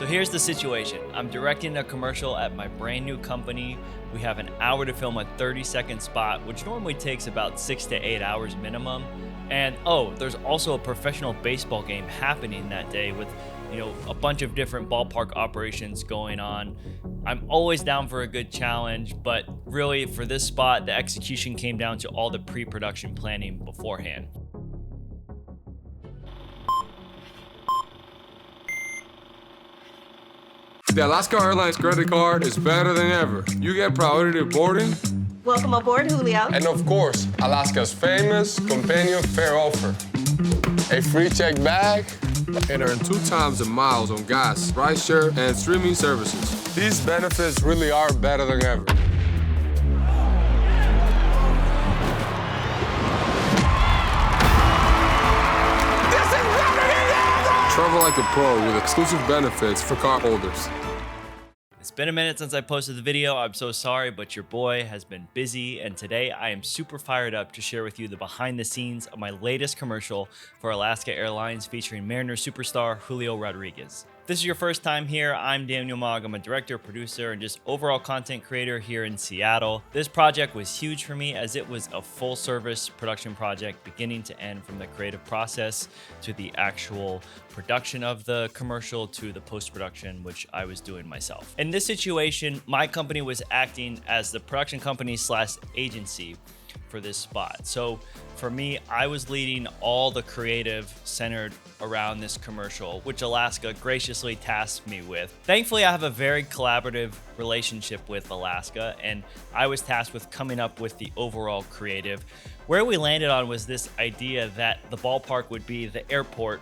So here's the situation. I'm directing a commercial at my brand new company. We have an hour to film a 30-second spot, which normally takes about 6 to 8 hours minimum. And there's also a professional baseball game happening that day with, a bunch of different ballpark operations going on. I'm always down for a good challenge, but really for this spot, the execution came down to all the pre-production planning beforehand. The Alaska Airlines credit card is better than ever. You get priority boarding. Welcome aboard, Julio. And of course, Alaska's famous companion fare offer. A free check bag. And earn 2 times the miles on gas, rideshare, and streaming services. These benefits really are better than ever. This is better than ever! Travel like a pro with exclusive benefits for card holders. It's been a minute since I posted the video. I'm so sorry, but your boy has been busy, and today I am super fired up to share with you the behind the scenes of my latest commercial for Alaska Airlines featuring Mariner superstar Julio Rodriguez. If this is your first time here, I'm Daniel Mogg. I'm a director, producer, and just overall content creator here in Seattle. This project was huge for me as it was a full service production project beginning to end, from the creative process to the actual production of the commercial to the post-production, which I was doing myself. In this situation, my company was acting as the production company / agency for this spot. So for me, I was leading all the creative centered around this commercial, which Alaska graciously tasked me with. Thankfully, I have a very collaborative relationship with Alaska, and I was tasked with coming up with the overall creative. Where we landed on was this idea that the ballpark would be the airport,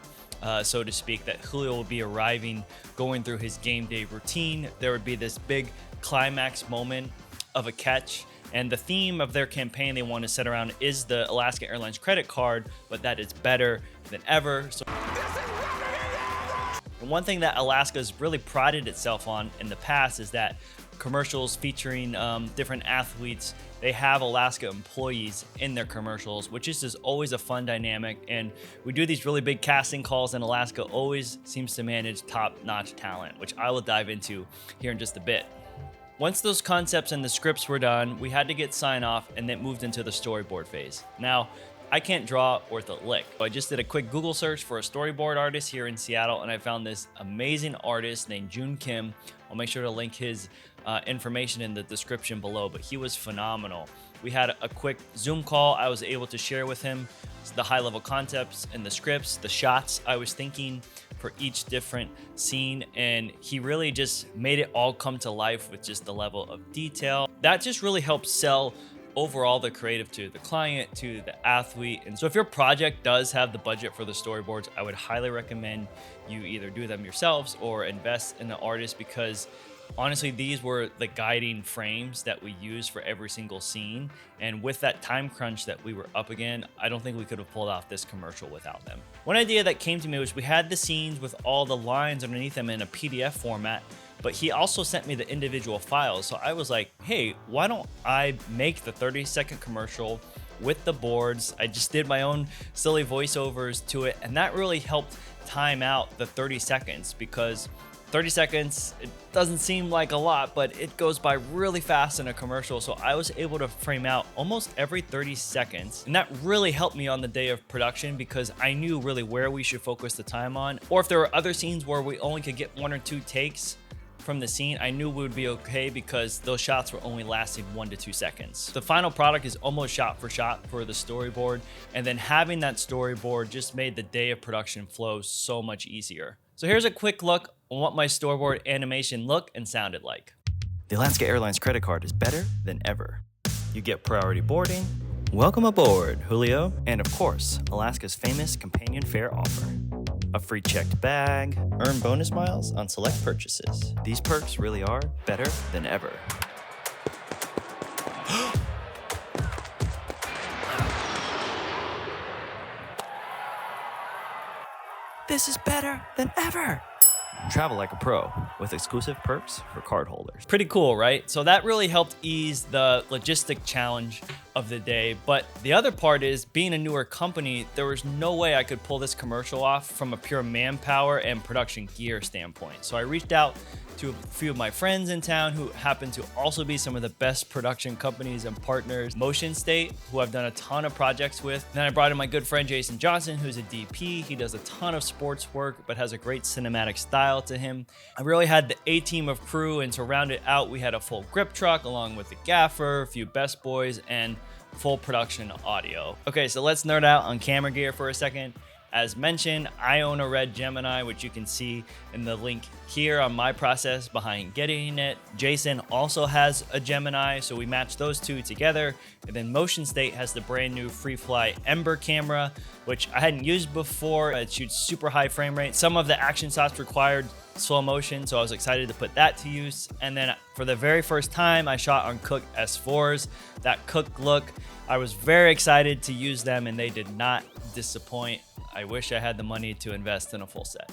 so to speak, that Julio would be arriving, going through his game day routine. There would be this big climax moment of a catch. And the theme of their campaign they want to set around is the Alaska Airlines credit card, but that it's better than ever. So and one thing that Alaska's really prided itself on in the past is that commercials featuring different athletes, they have Alaska employees in their commercials, which is just always a fun dynamic. And we do these really big casting calls, and Alaska always seems to manage top-notch talent, which I will dive into here in just a bit. Once those concepts and the scripts were done, we had to get sign off, and then moved into the storyboard phase. Now, I can't draw worth a lick. I just did a quick Google search for a storyboard artist here in Seattle, and I found this amazing artist named Jun Kim. I'll make sure to link his information in the description below, but he was phenomenal. We had a quick Zoom call. I was able to share with him the high-level concepts and the scripts, the shots I was thinking for each different scene, and he really just made it all come to life with just the level of detail. That just really helps sell overall the creative to the client, to the athlete. And so if your project does have the budget for the storyboards, I would highly recommend you either do them yourselves or invest in an artist, because honestly, these were the guiding frames that we used for every single scene. And with that time crunch that we were up again, I don't think we could have pulled off this commercial without them. One idea that came to me was we had the scenes with all the lines underneath them in a PDF format, but he also sent me the individual files. So I was like, hey, why don't I make the 30-second commercial with the boards? I just did my own silly voiceovers to it, and that really helped time out the 30 seconds, because 30 seconds, it doesn't seem like a lot, but it goes by really fast in a commercial. So I was able to frame out almost every 30 seconds. And that really helped me on the day of production, because I knew really where we should focus the time on. Or if there were other scenes where we only could get 1 or 2 takes from the scene, I knew we would be okay, because those shots were only lasting 1 to 2 seconds. The final product is almost shot for shot for the storyboard. And then having that storyboard just made the day of production flow so much easier. So here's a quick look on what my storyboard animation looked and sounded like. The Alaska Airlines credit card is better than ever. You get priority boarding. Welcome aboard, Julio. And of course, Alaska's famous companion fare offer. A free checked bag. Earn bonus miles on select purchases. These perks really are better than ever. This is better than ever. Travel like a pro with exclusive perks for cardholders. Pretty cool, right? So that really helped ease the logistic challenge of the day. But the other part is, being a newer company, there was no way I could pull this commercial off from a pure manpower and production gear standpoint. So I reached out to a few of my friends in town who happen to also be some of the best production companies and partners. Motion State, who I've done a ton of projects with. Then I brought in my good friend Jason Johnson, who's a DP. He does a ton of sports work, but has a great cinematic style to him. I really had the A-team of crew, and to round it out, we had a full grip truck along with the gaffer, a few best boys, and full production audio. Okay, so let's nerd out on camera gear for a second. As mentioned, I own a red Gemini, which you can see in the link here on my process behind getting it. Jason also has a Gemini, so we matched those two together. And then Motion State has the brand new FreeFly Ember camera, which I hadn't used before. It shoots super high frame rate. Some of the action shots required slow motion, so I was excited to put that to use. And then for the very first time, I shot on Cooke S4s. That Cooke look, I was very excited to use them, and they did not disappoint. I wish I had the money to invest in a full set.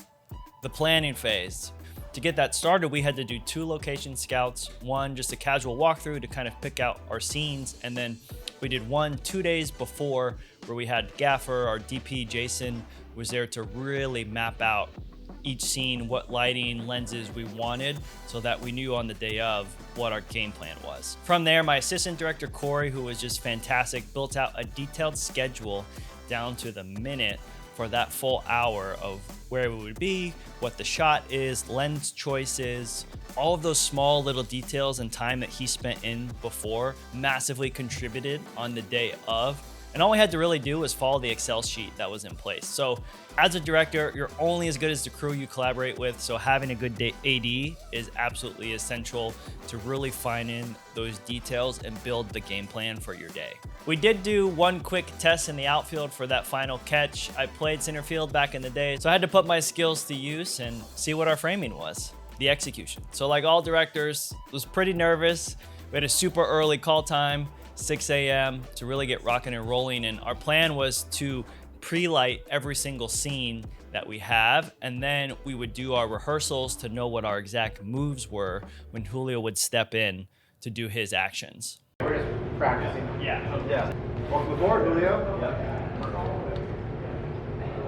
The planning phase. To get that started, we had to do 2 location scouts. One, just a casual walkthrough to kind of pick out our scenes. And then we did one 2 days before where we had Gaffer, our DP Jason, was there to really map out each scene, what lighting, lenses we wanted, so that we knew on the day of what our game plan was. From there, my assistant director, Corey, who was just fantastic, built out a detailed schedule down to the minute for that full hour of where we would be, what the shot is, lens choices, all of those small little details and time that he spent in before massively contributed on the day of. And all we had to really do was follow the Excel sheet that was in place. So as a director, you're only as good as the crew you collaborate with. So having a good AD is absolutely essential to really fine in those details and build the game plan for your day. We did do one quick test in the outfield for that final catch. I played center field back in the day, so I had to put my skills to use and see what our framing was, the execution. So like all directors, was pretty nervous. We had a super early call time, 6 a.m. to really get rocking and rolling. And our plan was to pre-light every single scene that we have. And then we would do our rehearsals to know what our exact moves were when Julio would step in to do his actions. We're just practicing. Yeah. Welcome aboard, Julio.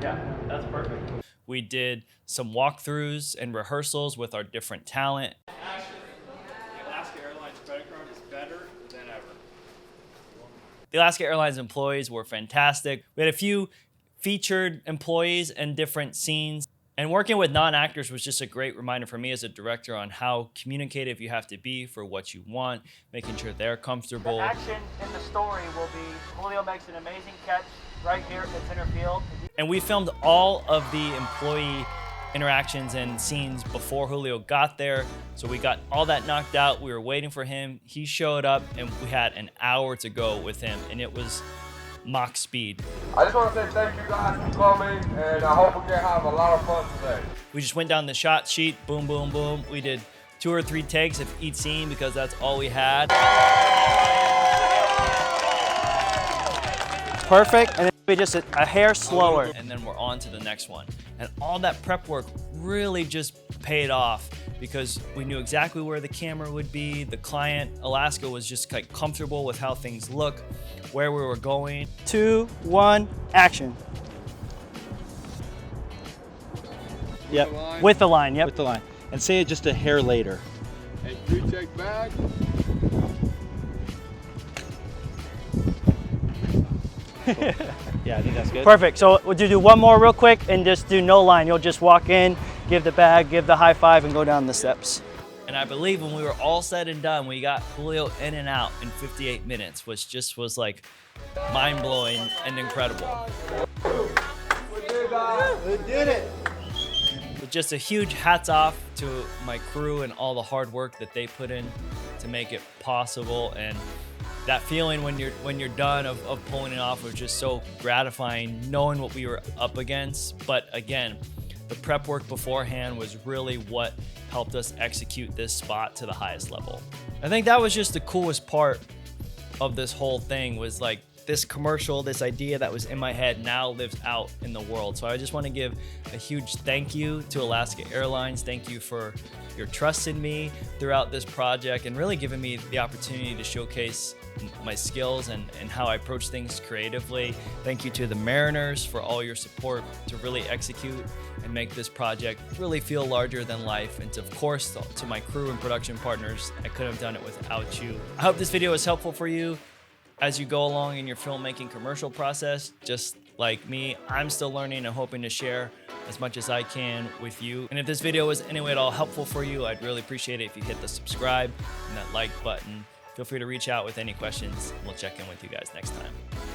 Yeah, that's perfect. We did some walkthroughs and rehearsals with our different talent. The Alaska Airlines employees were fantastic. We had a few featured employees and different scenes. And working with non-actors was just a great reminder for me as a director on how communicative you have to be for what you want, making sure they're comfortable. The action in the story will be Julio makes an amazing catch right here at center field. And we filmed all of the employee interactions and scenes before Julio got there. So we got all that knocked out. We were waiting for him. He showed up and we had an hour to go with him, and it was Mach speed. I just want to say thank you guys for coming, and I hope we can have a lot of fun today. We just went down the shot sheet, boom, boom, boom. We did 2 or 3 takes of each scene because that's all we had. Perfect, and then we just a hair slower. And then we're on to the next one. And all that prep work really just paid off because we knew exactly where the camera would be. The client, Alaska, was just like comfortable with how things look, where we were going. 2, 1, action. Yep, with the line, yep. With the line. And say it just a hair later. And 3 check back. Yeah, I think that's good. Perfect, so we'll do one more real quick and just do no line. You'll just walk in, give the bag, give the high five, and go down the steps. And I believe when we were all said and done, we got Julio in and out in 58 minutes, which just was like mind-blowing and incredible. We did it. But just a huge hats off to my crew and all the hard work that they put in to make it possible. And that feeling when you're done of pulling it off was just so gratifying, knowing what we were up against. But again, the prep work beforehand was really what helped us execute this spot to the highest level. I think that was just the coolest part of this whole thing, was like this commercial, this idea that was in my head now lives out in the world. So I just want to give a huge thank you to Alaska Airlines. Thank you for your trust in me throughout this project and really giving me the opportunity to showcase my skills and how I approach things creatively. Thank you to the Mariners for all your support to really execute and make this project really feel larger than life. And of course, to my crew and production partners, I couldn't have done it without you. I hope this video was helpful for you as you go along in your filmmaking commercial process. Just like me, I'm still learning and hoping to share as much as I can with you. And if this video was any way at all helpful for you, I'd really appreciate it if you hit the subscribe and that like button. Feel free to reach out with any questions. We'll check in with you guys next time.